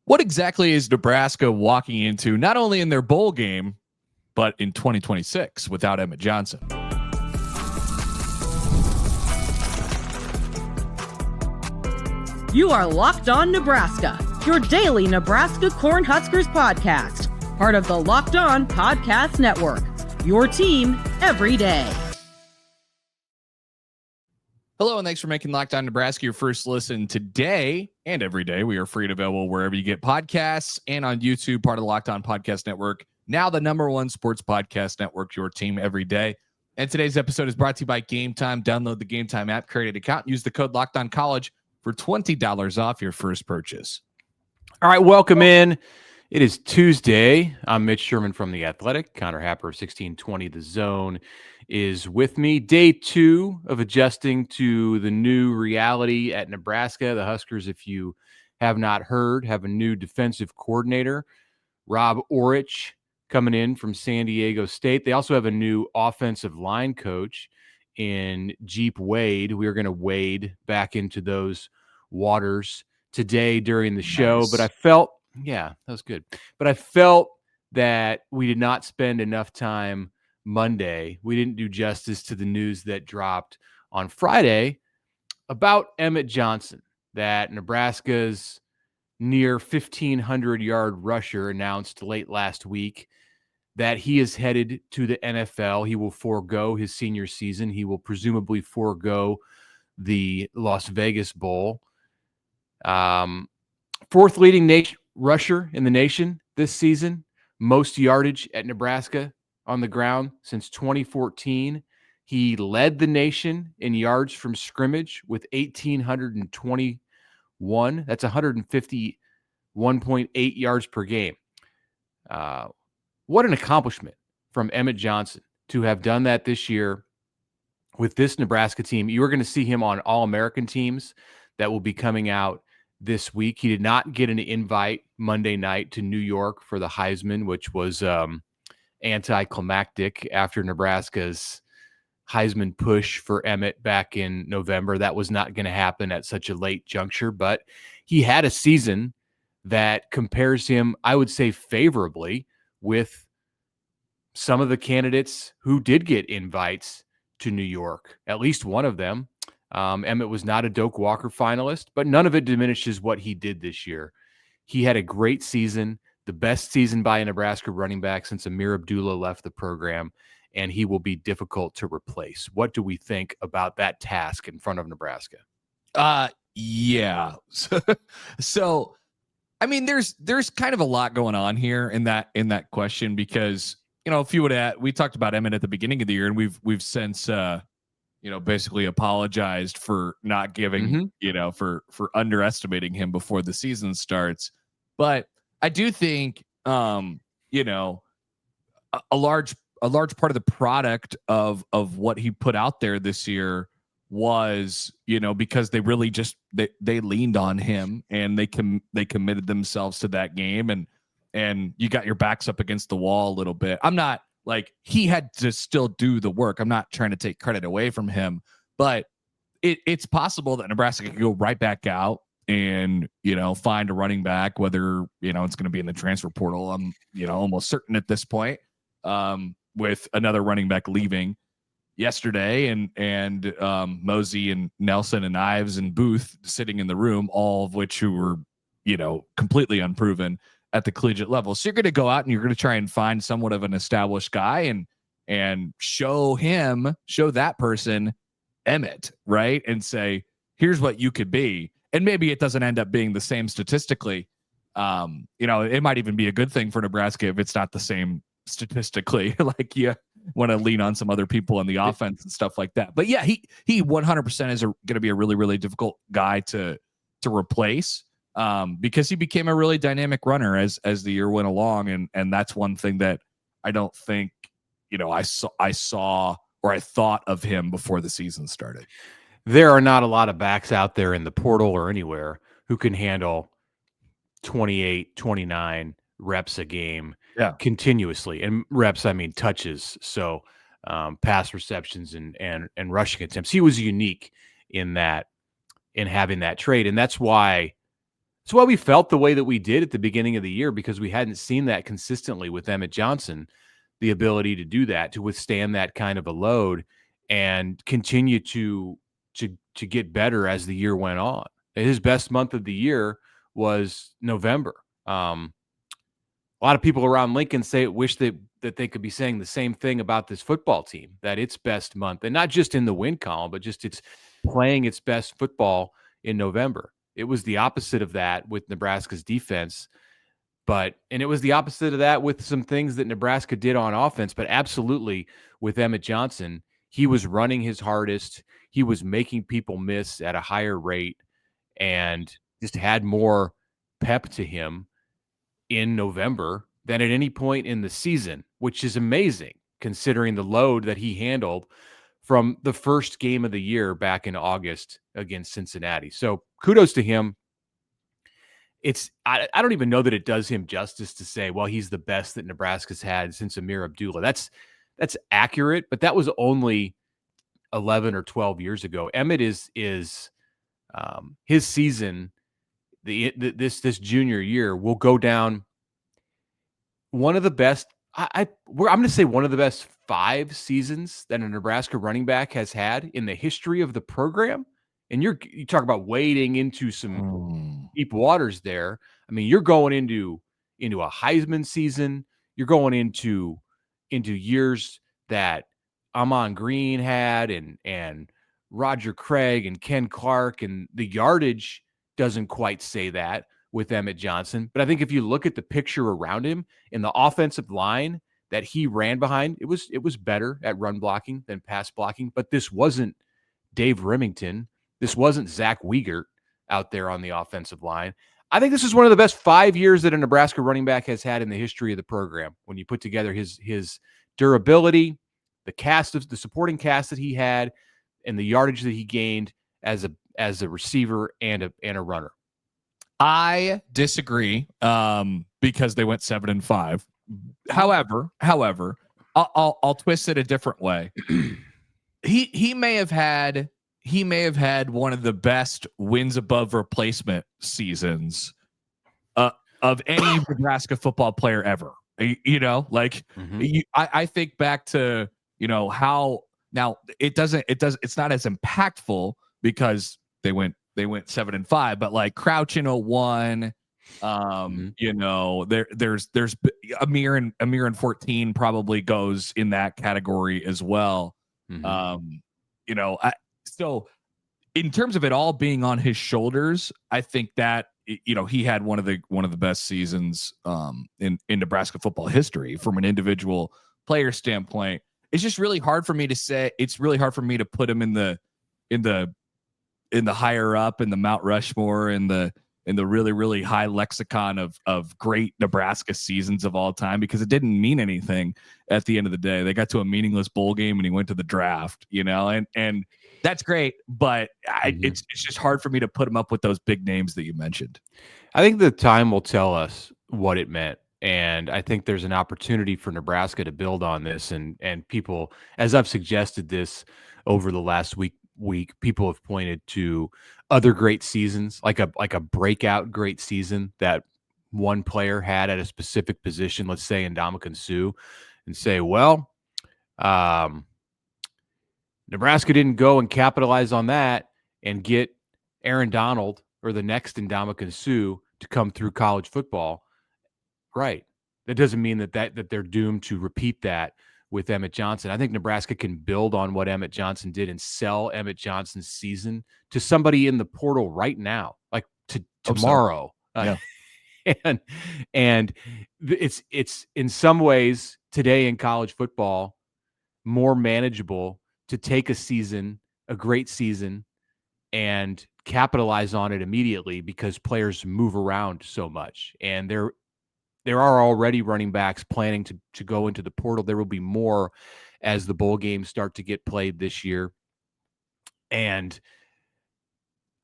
What exactly is Nebraska walking into, not only in their bowl game, but in 2026 without Emmett Johnson? You are Locked On Nebraska, your daily Nebraska Cornhuskers podcast, part of the Locked On Podcast Network, your team every day. Hello, and thanks for making Locked On Nebraska your first listen today and every day. We are free and available wherever you get podcasts and on YouTube, part of the Locked On Podcast Network. Now the #1 sports podcast network, your team every day. And today's episode is brought to you by GameTime. Download the GameTime app, create an account, and use the code LOCKEDONCollege for $20 off your first purchase. All right, welcome in. It is Tuesday. I'm Mitch Sherman from The Athletic. Connor Happer, 1620 The Zone, is with me. Day 2 of adjusting to the new reality at Nebraska. The Huskers, if you have not heard, have a new defensive coordinator, Rob Aurich, coming in from San Diego State. They also have a new offensive line coach in Geep Wade. We are going to wade back into those waters today during the show. Nice. But I felt, that was good. But I felt that we did not spend enough time Monday. We didn't do justice to the news that dropped on Friday about Emmett Johnson, that Nebraska's near 1,500-yard rusher announced late last week that he is headed to the NFL. He will forego his senior season. He will presumably forego the Las Vegas Bowl. Fourth leading rusher in the nation this season. Most yardage at Nebraska on the ground since 2014. He led the nation in yards from scrimmage with 1,821. That's 151.8 yards per game. What an accomplishment from Emmett Johnson to have done that this year with this Nebraska team. You are going to see him on All-American teams that will be coming out this week. He did not get an invite Monday night to New York for the Heisman, which was anticlimactic after Nebraska's Heisman push for Emmett back in November. That was not going to happen at such a late juncture, but he had a season that compares him, I would say, favorably with some of the candidates who did get invites to New York, at least one of them. Emmett was not a Doak Walker finalist, but none of it diminishes what he did this year. He had a great season, the best season by a Nebraska running back since Amir Abdullah left the program, and he will be difficult to replace. What do we think about that task in front of Nebraska? Yeah. So I mean, there's kind of a lot going on here in that question, because, if you would have, we talked about Emmett at the beginning of the year, and we've since basically apologized for not giving, for underestimating him before the season starts. But I do think a large part of the product of what he put out there this year was, because they really just they leaned on him, and they committed themselves to that game, and you got your backs up against the wall a little bit. I'm not like, he had to still do the work. I'm not trying to take credit away from him, but it's possible that Nebraska could go right back out and find a running back, whether it's going to be in the transfer portal. I'm almost certain at this point, with another running back leaving yesterday, and Mosey and Nelson and Ives and Booth sitting in the room, all of which who were completely unproven at the collegiate level. So you're going to go out and you're going to try and find somewhat of an established guy and show that person Emmett, right? And say, here's what you could be. And maybe it doesn't end up being the same statistically. It might even be a good thing for Nebraska if it's not the same statistically. Like, you want to lean on some other people in the offense and stuff like that. But yeah, he 100% is going to be a really, really difficult guy to replace, because he became a really dynamic runner as the year went along. And that's one thing that I don't think, I saw or I thought of him before the season started. There are not a lot of backs out there in the portal or anywhere who can handle 28, 29 reps a game continuously. And reps, I mean touches. So pass receptions and rushing attempts. He was unique in having that trait. And that's why That's why we felt the way that we did at the beginning of the year, because we hadn't seen that consistently with Emmett Johnson, the ability to do that, to withstand that kind of a load and continue to get better as the year went on. His best month of the year was November. A lot of people around Lincoln wish that they could be saying the same thing about this football team, that its best month, and not just in the win column, but just it's playing its best football in November. It was the opposite of that with Nebraska's defense, and it was the opposite of that with some things that Nebraska did on offense, but absolutely with Emmett Johnson, he was running his hardest. He was making people miss at a higher rate and just had more pep to him in November than at any point in the season, which is amazing considering the load that he handled from the first game of the year back in August against Cincinnati. So kudos to him. I don't even know that it does him justice to say, well, he's the best that Nebraska's had since Amir Abdullah. That's accurate, but that was only 11 or 12 years ago. Emmett is his season, this junior year, will go down one of the best. I'm going to say one of the best 5 seasons that a Nebraska running back has had in the history of the program. And you talk about wading into some deep waters there. I mean, you're going into a Heisman season. You're going into years that Amon Green had and Roger Craig and Ken Clark, and the yardage doesn't quite say that with Emmett Johnson. But I think if you look at the picture around him in the offensive line that he ran behind, it was better at run blocking than pass blocking. But this wasn't Dave Remington. This wasn't Zach Wiegert out there on the offensive line. I think this is one of the best 5 years that a Nebraska running back has had in the history of the program. When you put together his durability, the supporting cast that he had, and the yardage that he gained as a receiver and a runner. I disagree because they went 7-5. However, I'll twist it a different way. He may have had one of the best wins above replacement seasons of any Nebraska football player ever. I think back to how now it's not as impactful because they went 7-5, but like Crouch in 01, there's Amir in 14 probably goes in that category as well. So in terms of it all being on his shoulders, I think that he had one of the best seasons in Nebraska football history from an individual player standpoint. It's just really hard for me to say. It's really hard for me to put him in the higher up in the Mount Rushmore in the really, really high lexicon of great Nebraska seasons of all time, because it didn't mean anything at the end of the day. They got to a meaningless bowl game and he went to the draft, and that's great, but it's just hard for me to put him up with those big names that you mentioned. I think the time will tell us what it meant. And I think there's an opportunity for Nebraska to build on this, and people, as I've suggested this over the last week, people have pointed to other great seasons, like a breakout great season that one player had at a specific position, let's say in Ndamukong Suh, and say, well, Nebraska didn't go and capitalize on that and get Aaron Donald or the next Ndamukong Suh to come through college football. Right. That doesn't mean that they're doomed to repeat that with Emmett Johnson. I think Nebraska can build on what Emmett Johnson did and sell Emmett Johnson's season to somebody in the portal right now, like tomorrow. Yeah. and it's in some ways today in college football more manageable to take a great season, and capitalize on it immediately because players move around so much, and there are already running backs planning to go into the portal. There will be more as the bowl games start to get played this year. And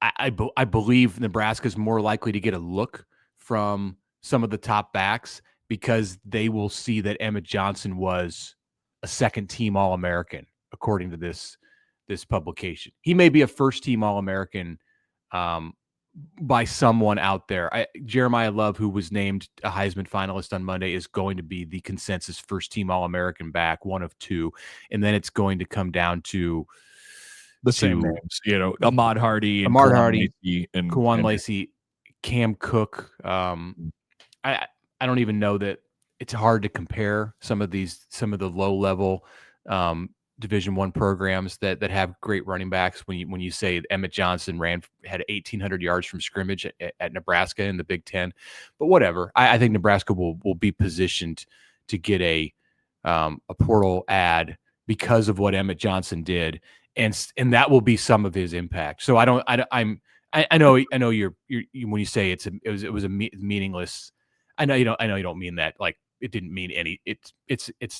I believe Nebraska is more likely to get a look from some of the top backs because they will see that Emmett Johnson was a second-team All-American, according to this publication. He may be a first-team All-American by someone out there. Jeremiah Love, who was named a Heisman finalist on Monday, is going to be the consensus first-team All-American back, one of two, and then it's going to come down to the same names, Ahmad Hardy and Kawan Lacey, Cam Cook. I don't even know that it's hard to compare some of the low-level Division I programs that have great running backs. When you say Emmett Johnson had 1,800 yards from scrimmage at Nebraska in the Big Ten, but whatever. I think Nebraska will be positioned to get a portal ad because of what Emmett Johnson did, and that will be some of his impact. So I know you're when you say it was a meaningless. I know you don't mean that like. It didn't mean any. It's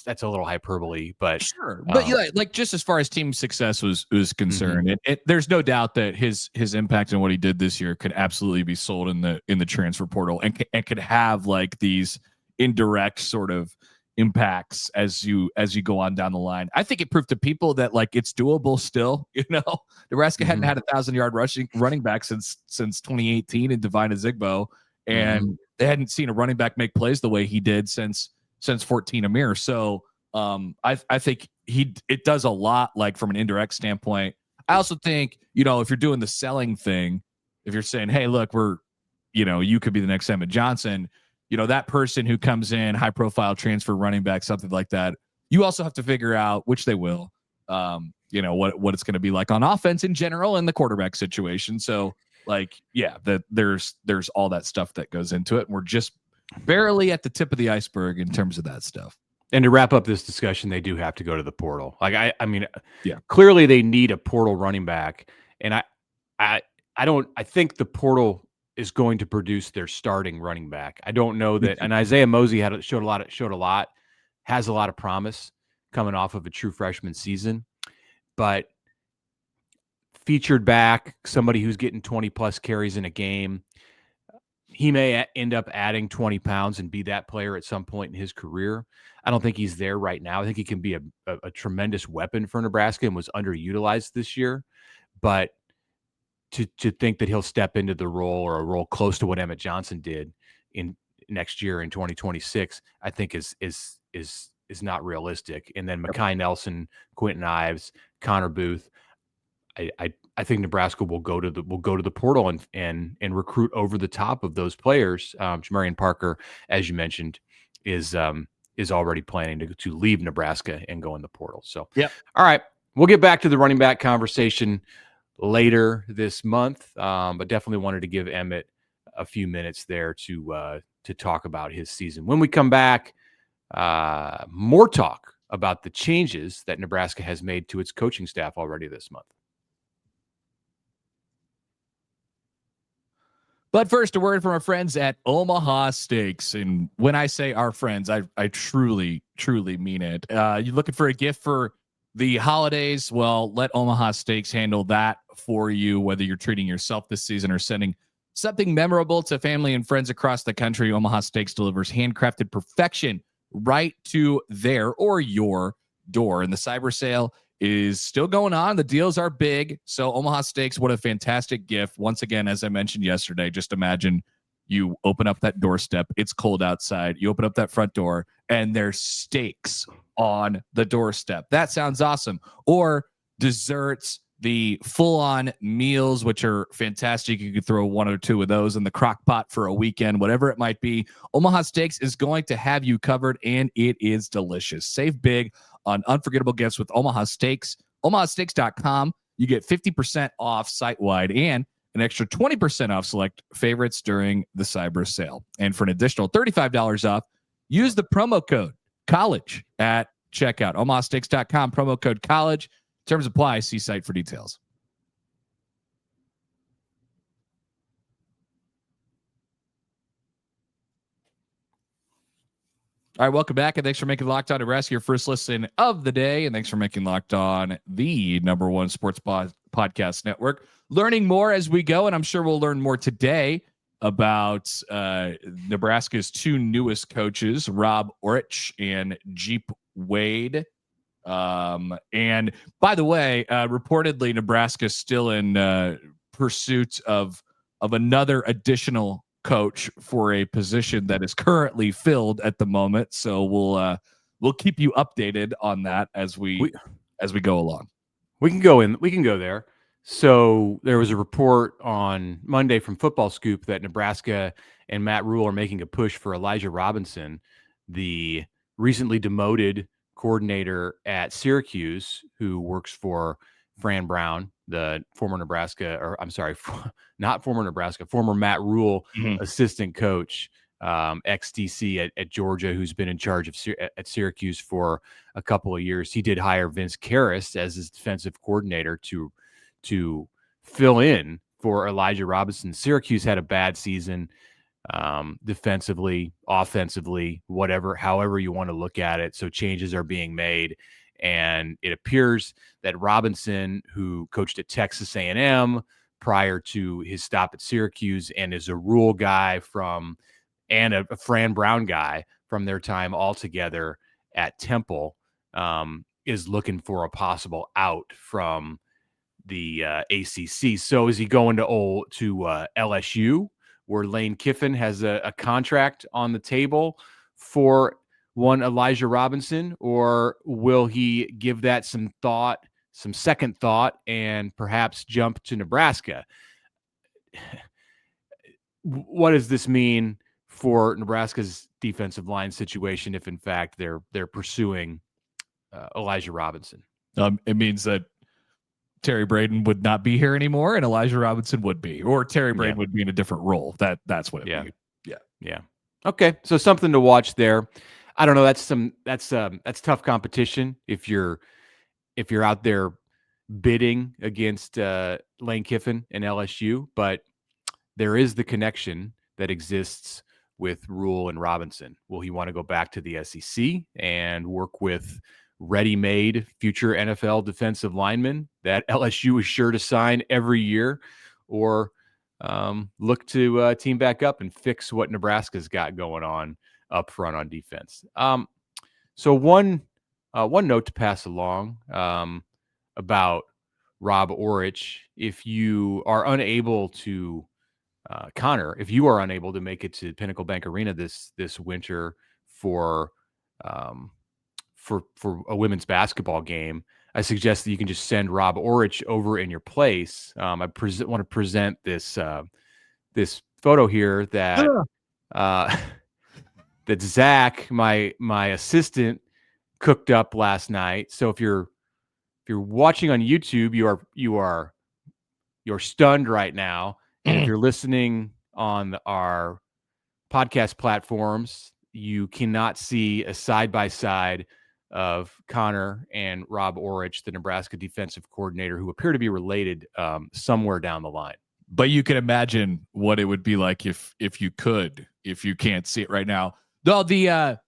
that's a little hyperbole, but sure. But like just as far as team success was concerned, there's no doubt that his impact and what he did this year could absolutely be sold in the transfer portal and could have like these indirect sort of impacts as you go on down the line. I think it proved to people that like it's doable still. Nebraska hadn't had 1,000-yard running back since 2018 in Divine Azigbo, and they hadn't seen a running back make plays the way he did since 14 Amir. So I think it does a lot like from an indirect standpoint. I also think, if you're doing the selling thing, if you're saying, hey, look, you could be the next Emmett Johnson, that person who comes in, high profile transfer running back, something like that, you also have to figure out, which they will, what it's going to be like on offense in general and the quarterback situation. So like, yeah, there's all that stuff that goes into it. And we're just barely at the tip of the iceberg in terms of that stuff. And to wrap up this discussion, they do have to go to the portal. Like I mean, yeah, clearly they need a portal running back. And I think the portal is going to produce their starting running back. I don't know that. And Isaiah Mosey showed a lot, has a lot of promise coming off of a true freshman season, but featured back, somebody who's getting 20 plus carries in a game. He may end up adding 20 pounds and be that player at some point in his career. I don't think he's there right now. I think he can be a tremendous weapon for Nebraska and was underutilized this year. But to think that he'll step into the role or a role close to what Emmett Johnson did in next year in 2026, I think is not realistic. And then Mekhi Nelson, Quentin Ives, Connor Booth. I think Nebraska will go to the portal and recruit over the top of those players. Jamarian Parker, as you mentioned, is already planning to leave Nebraska and go in the portal. So, yeah. All right, we'll get back to the running back conversation later this month, but definitely wanted to give Emmett a few minutes there to talk about his season. When we come back, more talk about the changes that Nebraska has made to its coaching staff already this month. But first, a word from our friends at Omaha Steaks. And when I say our friends, I truly, truly mean it. You're looking for a gift for the holidays? Well, let Omaha Steaks handle that for you, whether you're treating yourself this season or sending something memorable to family and friends across the country. Omaha Steaks delivers handcrafted perfection right to their or your door. And the cyber sale is still going on. The deals are big. So Omaha Steaks, what a fantastic gift. Once again, as I mentioned yesterday, just imagine you open up that doorstep. It's cold outside. You open up that front door and there's steaks on the doorstep. That sounds awesome. Or desserts, the full-on meals, which are fantastic. You could throw one or two of those in the crock pot for a weekend, whatever it might be. Omaha Steaks is going to have you covered, and it is delicious. Save big on unforgettable gifts with Omaha Steaks. OmahaSteaks.com. You get 50% off site-wide and an extra 20% off select favorites during the cyber sale. And for an additional $35 off, use the promo code COLLEGE at checkout. OmahaSteaks.com, promo code COLLEGE. Terms apply. See site for details. All right, welcome back, and thanks for making Locked On Nebraska your first listen of the day, and thanks for making Locked On the #1 sports podcast network. Learning more as we go, and I'm sure we'll learn more today about Nebraska's two newest coaches, Rob Aurich and Geep Wade. And by the way, reportedly Nebraska's still in pursuit of another additional coach for a position that is currently filled at the moment. So we'll keep you updated on that as we go along. We can go there. So there was a report on Monday from Football Scoop that Nebraska and Matt Rhule are making a push for Elijah Robinson, the recently demoted coordinator at Syracuse, who works for Fran Brown, the former Matt Rhule assistant coach, ex-DC at Georgia, who's been in charge of at Syracuse for a couple of years. He did hire Vince Karras as his defensive coordinator to fill in for Elijah Robinson. Syracuse had a bad season, defensively, offensively, however you want to look at it. So changes are being made. And it appears that Robinson, who coached at Texas A&M prior to his stop at Syracuse and is a Rhule guy and a Fran Brown guy from their time all together at Temple, is looking for a possible out from the ACC. So is he going to LSU, where Lane Kiffin has a contract on the table for one Elijah Robinson, or will he give that some second thought, and perhaps jump to Nebraska? What does this mean for Nebraska's defensive line situation if, in fact, they're pursuing Elijah Robinson? It means that Terry Braden would not be here anymore, and Elijah Robinson would be, or Terry Braden would be in a different role. That's what it means. Yeah. Okay, so something to watch there. I don't know. That's tough competition if you're out there bidding against Lane Kiffin and LSU, but there is the connection that exists with Rhule and Robinson. Will he want to go back to the SEC and work with ready-made future NFL defensive linemen that LSU is sure to sign every year, or look to team back up and fix what Nebraska's got going on up front on defense? So one note to pass along about Rob Aurich: if you are unable to Connor, if you are unable to make it to Pinnacle Bank Arena this winter for a women's basketball game, I suggest that you can just send Rob Aurich over in your place. I want to present this photo here that that Zach, my assistant, cooked up last night. So if you're watching on YouTube, you're stunned right now. And if you're listening on our podcast platforms, you cannot see a side-by-side of Connor and Rob Aurich, the Nebraska defensive coordinator, who appear to be related somewhere down the line. But you can imagine what it would be like if you can't see it right now. No, the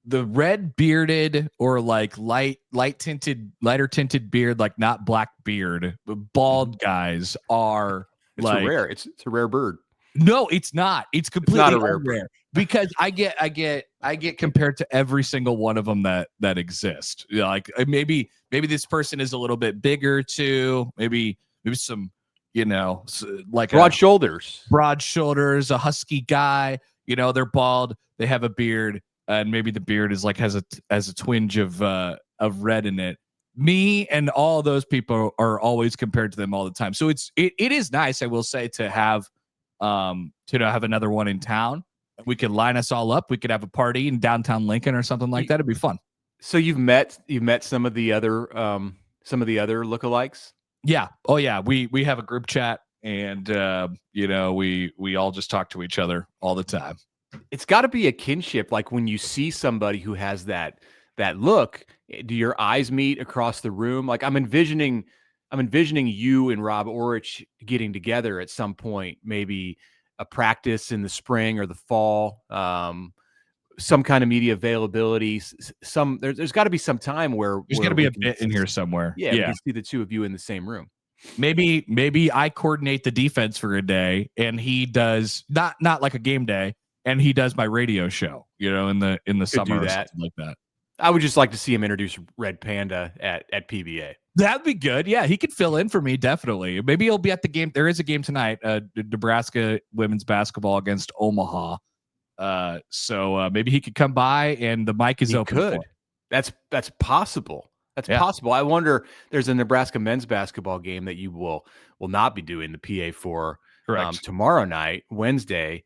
red bearded, or like lighter tinted beard, like not black beard, bald guys are it's a rare bird. No, it's not. It's completely not a rare bird. Because I get compared to every single one of them that exist. You know, like maybe this person is a little bit bigger too. Maybe some, like broad shoulders, a husky guy. They're bald. They have a beard, and maybe the beard is like has a twinge of red in it. Me and all those people are always compared to them all the time. So it is nice, I will say, to have have another one in town. We could line us all up. We could have a party in downtown Lincoln or something like that. It'd be fun. So you've met some of the other lookalikes? Yeah. Oh yeah. We have a group chat, and we all just talk to each other all the time. It's got to be a kinship. Like when you see somebody who has that look, do your eyes meet across the room? Like I'm envisioning you and Rob Aurich getting together at some point, maybe a practice in the spring or the fall, some kind of media availability. There's got to be some time where there's got to be a bit in here somewhere. Yeah, we can see the two of you in the same room. Maybe I coordinate the defense for a day, and he does not like a game day, and he does my radio show. In the summer or something like that. I would just like to see him introduce Red Panda at PBA. That'd be good. Yeah, he could fill in for me, definitely. Maybe he'll be at the game. There is a game tonight, Nebraska women's basketball against Omaha. So maybe he could come by and the mic is open for him. That's possible. That's possible. I wonder, there's a Nebraska men's basketball game that you will not be doing the PA for tomorrow night, Wednesday,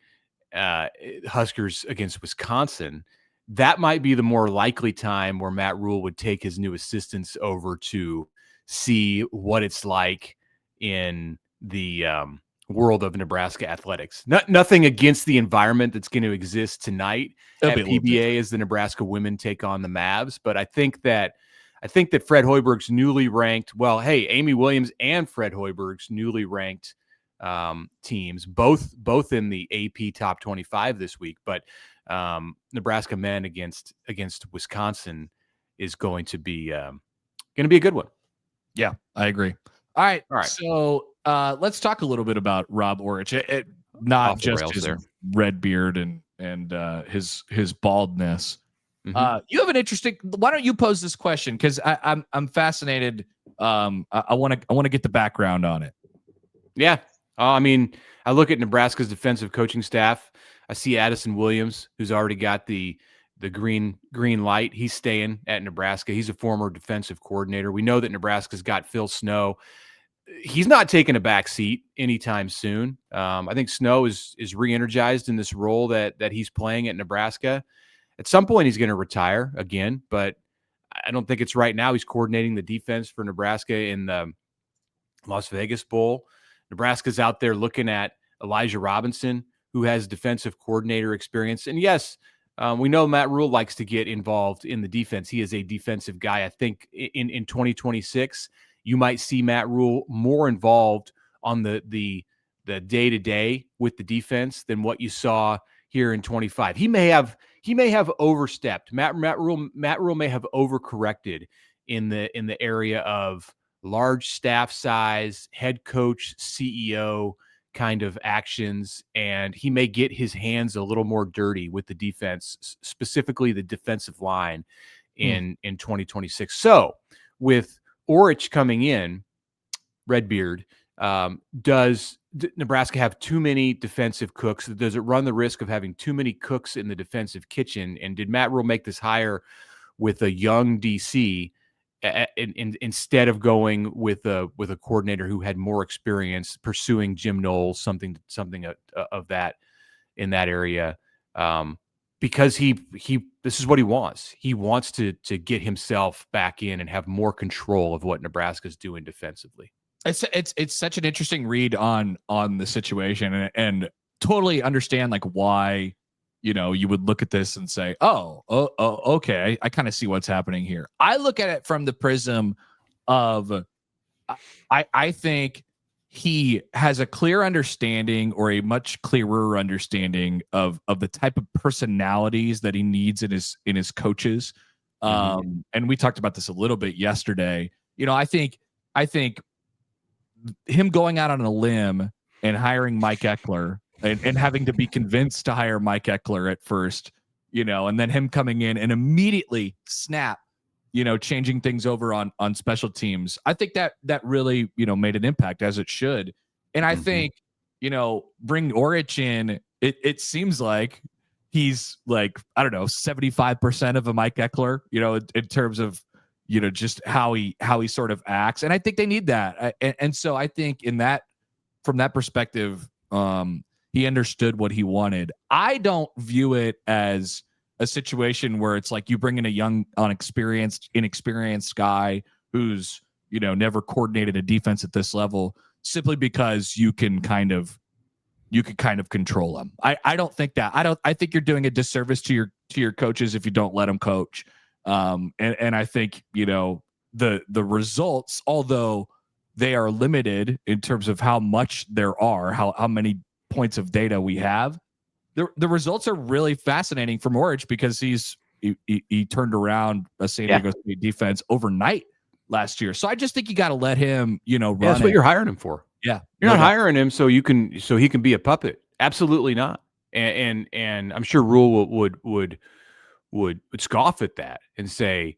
Huskers against Wisconsin. That might be the more likely time where Matt Rhule would take his new assistants over to see what it's like in the world of Nebraska athletics. Nothing against the environment that's going to exist tonight at PBA as the Nebraska women take on the Mavs. But I think that Fred Hoiberg's newly ranked, Amy Williams and Fred Hoiberg's newly ranked teams, both in the AP top 25 this week, but Nebraska men against Wisconsin is going to be a good one. Yeah, I agree. All right. So let's talk a little bit about Rob Aurich. Not just his red beard and his baldness. Mm-hmm. You have an interesting. Why don't you pose this question? Because I'm fascinated. I want to get the background on it. Yeah. I mean, I look at Nebraska's defensive coaching staff. I see Addison Williams, who's already got the green light. He's staying at Nebraska. He's a former defensive coordinator. We know that Nebraska's got Phil Snow. He's not taking a back seat anytime soon. I think Snow is re-energized in this role that he's playing at Nebraska. At some point, he's going to retire again, but I don't think it's right now. He's coordinating the defense for Nebraska in the Las Vegas Bowl. Nebraska's out there looking at Elijah Robinson, who has defensive coordinator experience. And yes, we know Matt Rhule likes to get involved in the defense. He is a defensive guy. I think in 2026, you might see Matt Rhule more involved on the day-to-day with the defense than what you saw here in 25. He may have overstepped. Matt Rhule may have overcorrected in the area of large staff size, head coach, CEO kind of actions, and he may get his hands a little more dirty with the defense, specifically the defensive line in 2026. So with Aurich coming in, Redbeard, does Nebraska have too many defensive cooks? Does it run the risk of having too many cooks in the defensive kitchen? And did Matt Rhule make this hire with a young DC instead of going with a coordinator who had more experience pursuing Jim Knowles, something of that in that area? Because this is what he wants. He wants to get himself back in and have more control of what Nebraska's doing defensively. It's such an interesting read on the situation, and totally understand like why, you would look at this and say, oh, okay, I kind of see what's happening here. I look at it from the prism of, I think he has a clear understanding, or a much clearer understanding of the type of personalities that he needs in his coaches. And we talked about this a little bit yesterday. I think him going out on a limb and hiring Mike Eckler and having to be convinced to hire Mike Eckler at first, and then him coming in and immediately snap, changing things over on special teams. I think that really, made an impact, as it should. And I think, bring Aurich in, it seems like he's like, I don't know, 75% of a Mike Eckler, in terms of, just how he sort of acts. And I think they need that. And so I think from that perspective, he understood what he wanted. I don't view it as a situation where it's like you bring in a young, inexperienced guy who's, never coordinated a defense at this level, simply because you can kind of control him. I don't think that. I think you're doing a disservice to your coaches if you don't let them coach. And I think, the results, although they are limited in terms of how much there are, how many points of data we have, the results are really fascinating from Aurich, because he turned around a San Diego State defense overnight last year. So I just think you got to let him, run. That's what you're hiring him for. Yeah. You're not hiring him so he can be a puppet. Absolutely not. And I'm sure Rhule would scoff at that and say,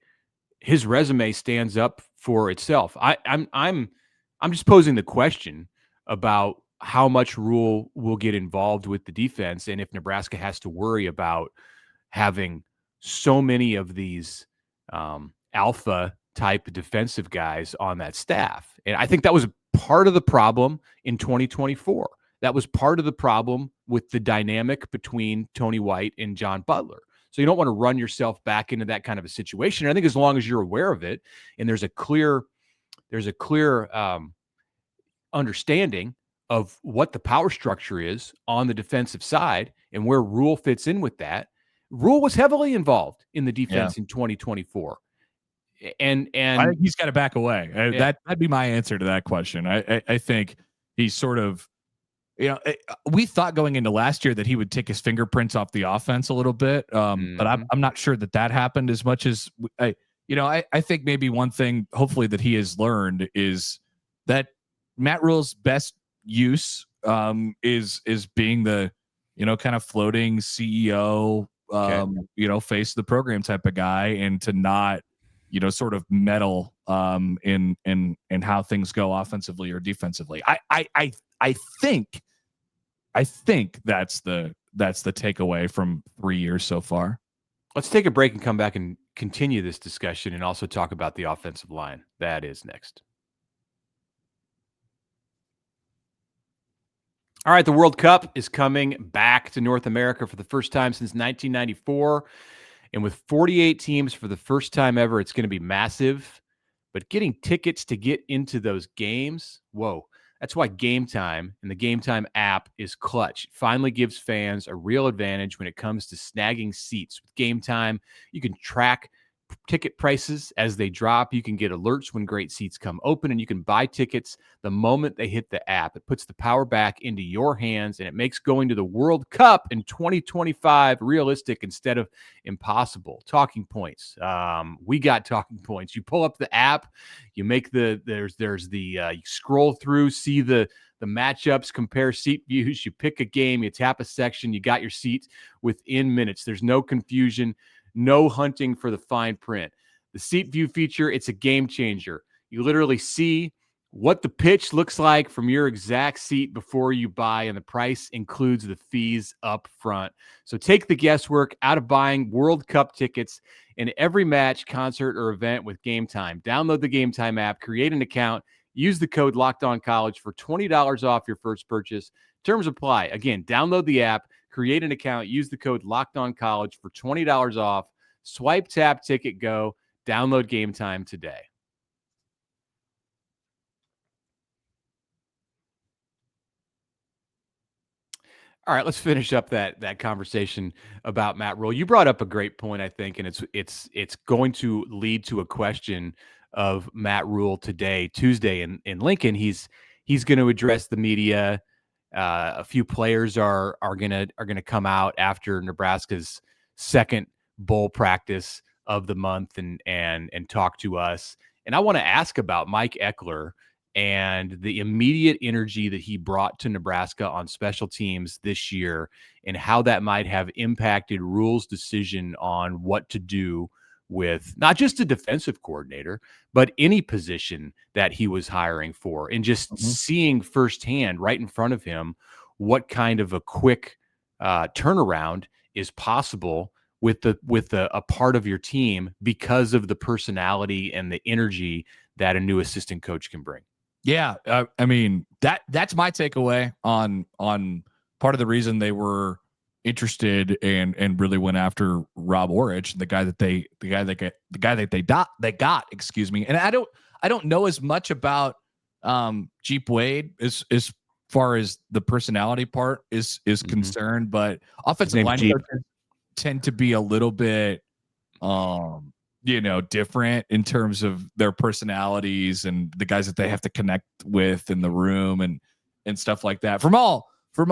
his resume stands up for itself. I'm just posing the question about how much Rhule will get involved with the defense, and if Nebraska has to worry about having so many of these alpha type defensive guys on that staff. And I think that was part of the problem in 2024. That was part of the problem with the dynamic between Tony White and John Butler. So you don't want to run yourself back into that kind of a situation. And I think as long as you're aware of it and there's a clear understanding of what the power structure is on the defensive side and where Rhule fits in with that. Rhule was heavily involved in the defense in 2024. And I think he's got to back away. That'd be my answer to that question. I think he's sort of, we thought going into last year that he would take his fingerprints off the offense a little bit. But I'm not sure that happened as much as I think maybe one thing hopefully that he has learned is that Matt Rhule's best use is being the, kind of floating CEO, face of the program type of guy, and to not, sort of meddle in how things go offensively or defensively. I think that's the takeaway from 3 years so far. Let's take a break and come back and continue this discussion and also talk about the offensive line. That is next. All right, the World Cup is coming back to North America for the first time since 1994. And with 48 teams for the first time ever, it's going to be massive. But getting tickets to get into those games, whoa, that's why GameTime and the GameTime app is clutch. It finally gives fans a real advantage when it comes to snagging seats. With GameTime, you can track ticket prices as they drop. You can get alerts when great seats come open, and you can buy tickets the moment they hit the app. It puts the power back into your hands, and it makes going to the World Cup in 2025 realistic instead of impossible. Talking points. We got talking points. You pull up the app, you make you scroll through, see the matchups, compare seat views, you pick a game, you tap a section, you got your seat within minutes. There's no confusion. No hunting for the fine print. The seat view feature, it's a game changer. You literally see what the pitch looks like from your exact seat before you buy, and the price includes the fees up front. So take the guesswork out of buying World Cup tickets in every match, concert, or event with GameTime. Download the GameTime app, create an account, use the code LOCKEDONCollege for $20 off your first purchase. Terms apply. Again, download the app, create an account, use the code LOCKEDONCollege for $20 off. Swipe, tap, ticket, go. Download GameTime today. All right, let's finish up that conversation about Matt Rhule. You brought up a great point, I think, and it's going to lead to a question of Matt Rhule today, Tuesday in Lincoln. He's going to address the media. A few players are gonna come out after Nebraska's second bowl practice of the month and talk to us. And I want to ask about Mike Eckler and the immediate energy that he brought to Nebraska on special teams this year, and how that might have impacted Rhule's decision on what to do with not just a defensive coordinator, but any position that he was hiring for, and just seeing firsthand right in front of him what kind of a quick turnaround is possible with a part of your team because of the personality and the energy that a new assistant coach can bring. Yeah, I mean that's my takeaway on part of the reason they were interested and really went after Rob Aurich, the guy that they got. Excuse me. And I don't know as much about Geep Wade as far as the personality part is concerned, but offensive line tend to be a little bit different in terms of their personalities and the guys that they have to connect with in the room and stuff like that. From all from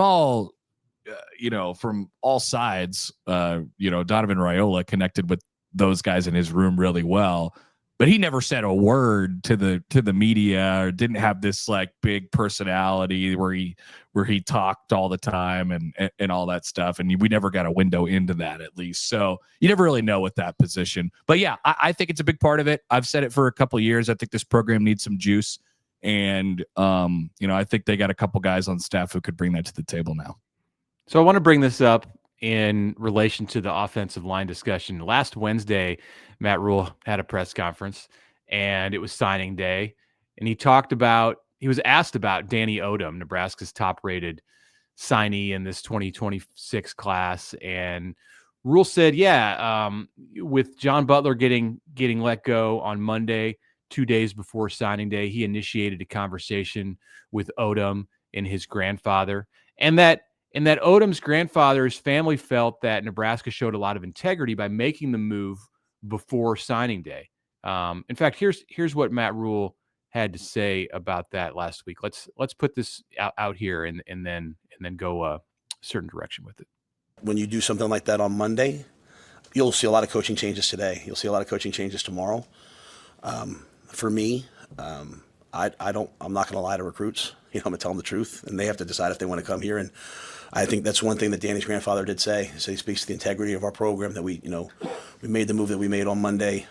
all sides, Donovan Raiola connected with those guys in his room really well. but he never said a word to the media, or didn't have this like big personality where he talked all the time and all that stuff. And we never got a window into that, at least. So you never really know with that position. But yeah, I think it's a big part of it. I've said it for a couple of years. I think this program needs some juice. And, I think they got a couple guys on staff who could bring that to the table now. So I want to bring this up in relation to the offensive line discussion. Last Wednesday, Matt Rhule had a press conference, and it was signing day. And he was asked about Danny Odom, Nebraska's top-rated signee in this 2026 class. And Rhule said, with John Butler getting let go on Monday, 2 days before signing day, he initiated a conversation with Odom and his grandfather. And that Odom's grandfather's family felt that Nebraska showed a lot of integrity by making the move before signing day. In fact, here's what Matt Rhule had to say about that last week. Let's put this out here and then go a certain direction with it. When you do something like that on Monday, you'll see a lot of coaching changes today. You'll see a lot of coaching changes tomorrow. For me, I'm not going to lie to recruits. I'm going to tell them the truth, and they have to decide if they want to come here. And I think that's one thing that Danny's grandfather did say. So he speaks to the integrity of our program, that we made the move that we made on Monday.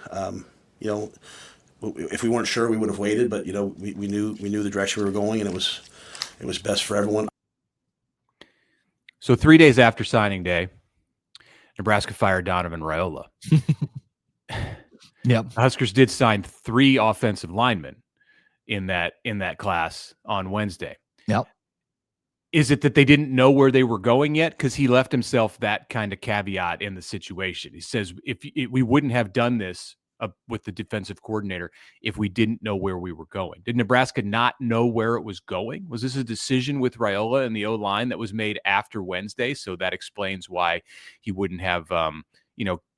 If we weren't sure, we would have waited, but we knew the direction we were going, and it was best for everyone. So 3 days after signing day, Nebraska fired Donovan Raiola. Yep. The Huskers did sign 3 offensive linemen in that class on Wednesday. Yep. Is it that they didn't know where they were going yet? Because he left himself that kind of caveat in the situation. He says, we wouldn't have done this with the defensive coordinator if we didn't know where we were going. Did Nebraska not know where it was going? Was this a decision with Raiola and the O-line that was made after Wednesday? So that explains why he wouldn't have,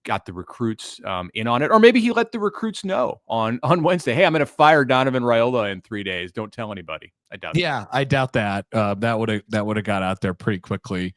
got the recruits in on it. Or maybe he let the recruits know on Wednesday, hey, I'm going to fire Donovan Raiola in 3 days. Don't tell anybody. I doubt that. I doubt that. That would have got out there pretty quickly.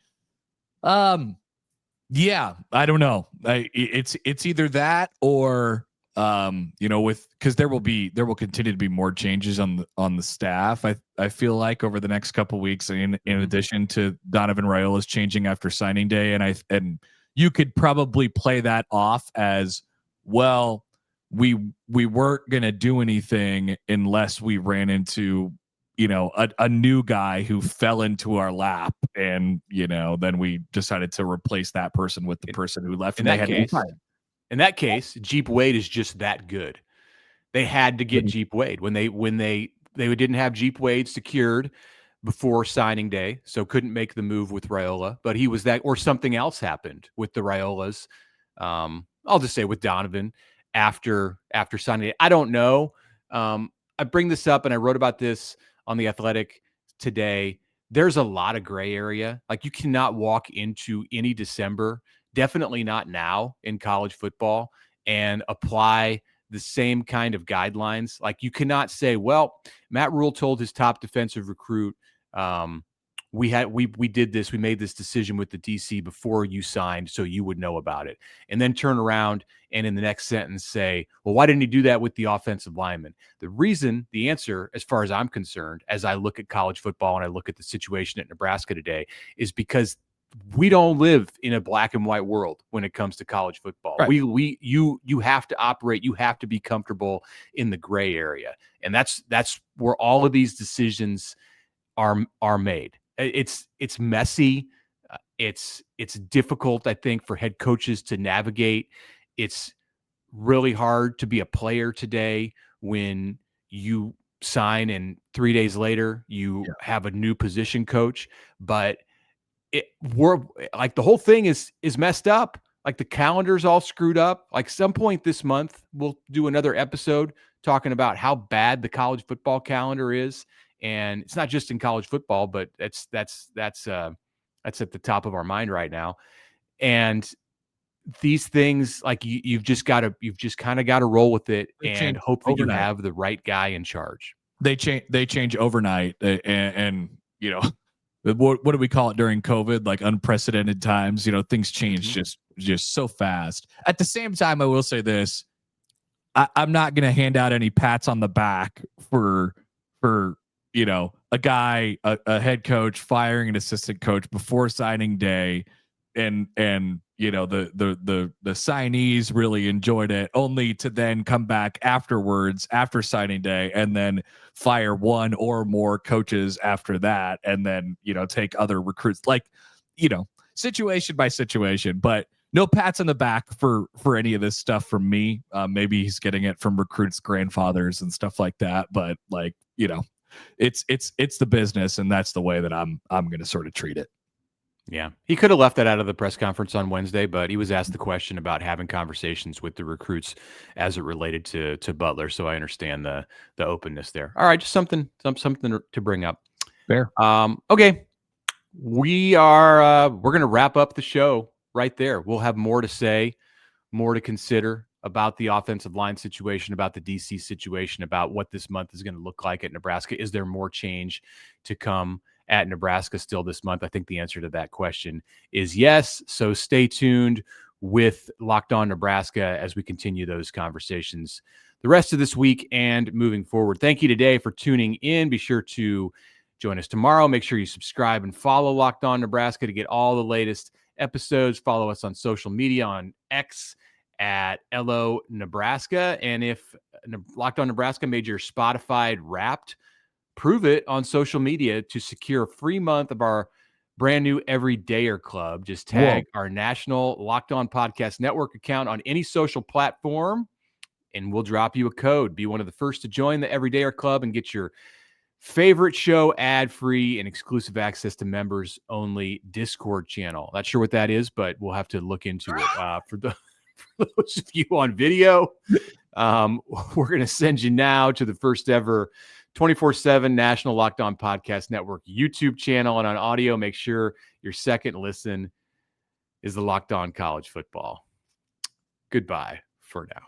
Yeah, I don't know. It's either that or because there will continue to be more changes on the staff. I feel like over the next couple of weeks, in addition to Donovan Raiola's changing after signing day, and you could probably play that off as, well, we weren't going to do anything unless we ran into, a new guy who fell into our lap, and, then we decided to replace that person with the person who left. In that case, Geep Wade is just that good. They had to get Geep Wade when they didn't have Geep Wade secured before signing day, so couldn't make the move with Raiola, but he was that, or something else happened with the Raiolas. I'll just say with Donovan after signing day. I don't know. I bring this up, and I wrote about this on The Athletic today. There's a lot of gray area. Like, you cannot walk into any December, definitely not now in college football, and apply the same kind of guidelines. Like, you cannot say, well, Matt Rhule told his top defensive recruit, we did this, we made this decision with the DC before you signed, so you would know about it. And then turn around and in the next sentence say, well, why didn't he do that with the offensive lineman? The answer, as far as I'm concerned, as I look at college football and I look at the situation at Nebraska today, is because we don't live in a black and white world when it comes to college football. Right. You have to operate, you have to be comfortable in the gray area. And that's where all of these decisions are made. It's messy. It's difficult, I think, for head coaches to navigate. It's really hard to be a player today when you sign and 3 days later you have a new position coach. But we're like, the whole thing is messed up. Like, the calendar's all screwed up. Like, some point this month we'll do another episode talking about how bad the college football calendar is. And it's not just in college football, but that's at the top of our mind right now. And these things, like, you've just kind of got to roll with it and hope that you have the right guy in charge. They change overnight, and what do we call it during COVID? Like, unprecedented times. Things change just so fast. At the same time, I will say this: I'm not going to hand out any pats on the back for a guy, a head coach firing an assistant coach before signing day, and the signees really enjoyed it, only to then come back afterwards after signing day and then fire one or more coaches after that, and then take other recruits, situation by situation. But no pats on the back for any of this stuff from me. Maybe he's getting it from recruits' grandfathers and stuff like that, but it's the business, and that's the way that I'm going to sort of treat it. Yeah, he could have left that out of the press conference on Wednesday, but he was asked the question about having conversations with the recruits as it related to Butler. So I understand the openness there. All right, just something to bring up. Fair. Okay, we're going to wrap up the show right there. We'll have more to say, more to consider about the offensive line situation, about the DC situation, about what this month is going to look like at Nebraska. Is there more change to come at Nebraska still this month? I think the answer to that question is yes. So stay tuned with Locked On Nebraska as we continue those conversations the rest of this week and moving forward. Thank you today for tuning in. Be sure to join us tomorrow. Make sure you subscribe and follow Locked On Nebraska to get all the latest episodes. Follow us on social media on X at LO Nebraska. And if Locked On Nebraska made your Spotify Wrapped, prove it on social media to secure a free month of our brand new Everydayer Club. Just tag our national Locked On Podcast Network account on any social platform, and we'll drop you a code. Be one of the first to join the Everydayer Club and get your favorite show ad-free and exclusive access to members-only Discord channel. Not sure what that is, but we'll have to look into it. For those of you on video, we're going to send you now to the first ever 24/7 National Locked On Podcast Network YouTube channel. And on audio, make sure your second listen is the Locked On College Football. Goodbye for now.